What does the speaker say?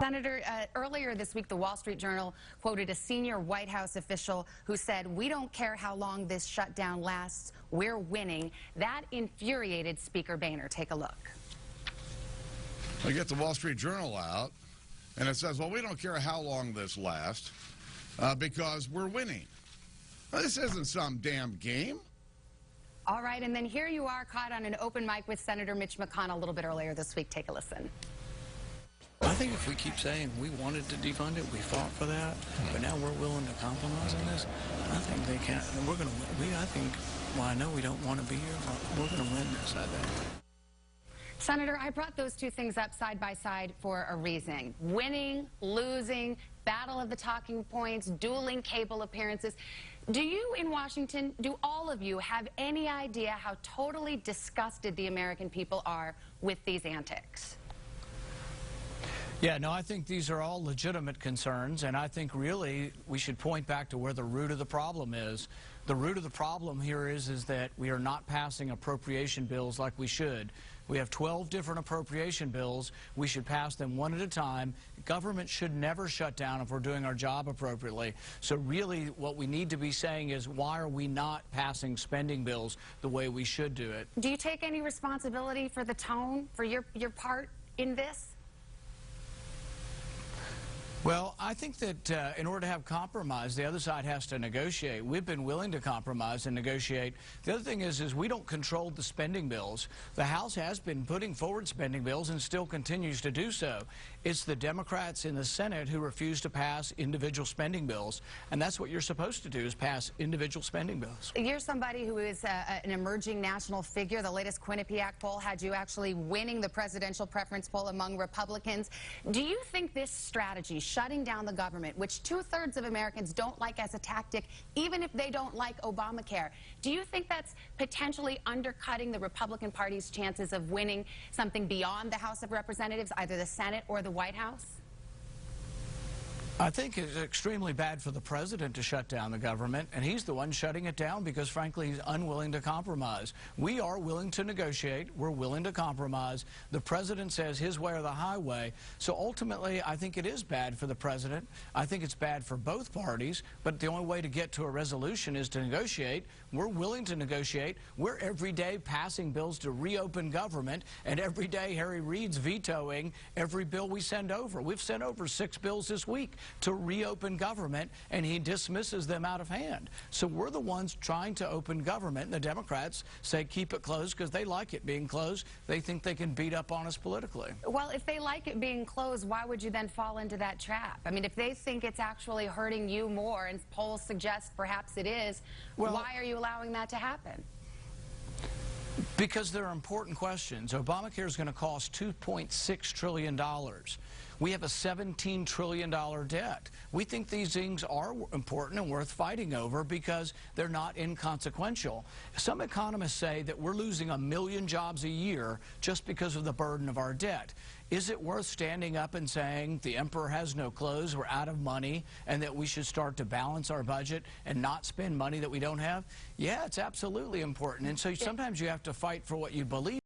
Senator, earlier this week, the Wall Street Journal quoted a senior White House official who said, "We don't care how long this shutdown lasts, we're winning." That infuriated Speaker Boehner. Take a look. I get the Wall Street Journal out, and it says, well, we don't care how long this lasts because we're winning. Well, this isn't some damn game. All right, and then here you are caught on an open mic with Senator Mitch McConnell a little bit earlier this week. Take a listen. I think if we keep saying we wanted to defund it, we fought for that, but now we're willing to compromise on this, I think they can't. We're going to win. I think, well, I know we don't want to be here, but we're going to win this, I think. Senator, I brought those two things up side by side for a reason. Winning, losing, battle of the talking points, dueling cable appearances. Do you in Washington, do all of you have any idea how totally disgusted the American people are with these antics? Yeah, no, I think these are all legitimate concerns, and I think really we should point back to where the root of the problem is. The root of the problem here is that we are not passing appropriation bills like we should. We have 12 different appropriation bills. We should pass them one at a time. Government should never shut down if we're doing our job appropriately. So really what we need to be saying is, why are we not passing spending bills the way we should do it? Do you take any responsibility for the tone, for your part in this? Well, I think that in order to have compromise, the other side has to negotiate. We've been willing to compromise and negotiate. The other thing is we don't control the spending bills. The House has been putting forward spending bills and still continues to do so. It's the Democrats in the Senate who refuse to pass individual spending bills, and that's what you're supposed to do, is pass individual spending bills. You're somebody who is an emerging national figure. The latest Quinnipiac poll had you actually winning the presidential preference poll among Republicans. Do you think this strategy, shutting down the government, which 2/3 of Americans don't like as a tactic, even if they don't like Obamacare, do you think that's potentially undercutting the Republican Party's chances of winning something beyond the House of Representatives, either the Senate or the White House? I think it's extremely bad for the president to shut down the government, and he's the one shutting it down because, frankly, he's unwilling to compromise. We are willing to negotiate. We're willing to compromise. The president says his way or the highway. So ultimately, I think it is bad for the president. I think it's bad for both parties, but the only way to get to a resolution is to negotiate. We're willing to negotiate. We're every day passing bills to reopen government, and every day Harry Reid's vetoing every bill we send over. We've sent over 6 bills this week to reopen government, and he dismisses them out of hand. So we're the ones trying to open government, and the Democrats say keep it closed because they like it being closed. They think they can beat up on us politically. Well, if they like it being closed, why would you then fall into that trap? I mean, if they think it's actually hurting you more, and polls suggest perhaps it is, well, why are you allowing that to happen? Because there are important questions. Obamacare is going to cost $2.6 trillion. We have a $17 trillion debt. We think these things are important and worth fighting over because they're not inconsequential. Some economists say that we're losing 1 million jobs a year just because of the burden of our debt. Is it worth standing up and saying the emperor has no clothes, we're out of money, and that we should start to balance our budget and not spend money that we don't have? Yeah, it's absolutely important. And so sometimes you have to fight for what you believe.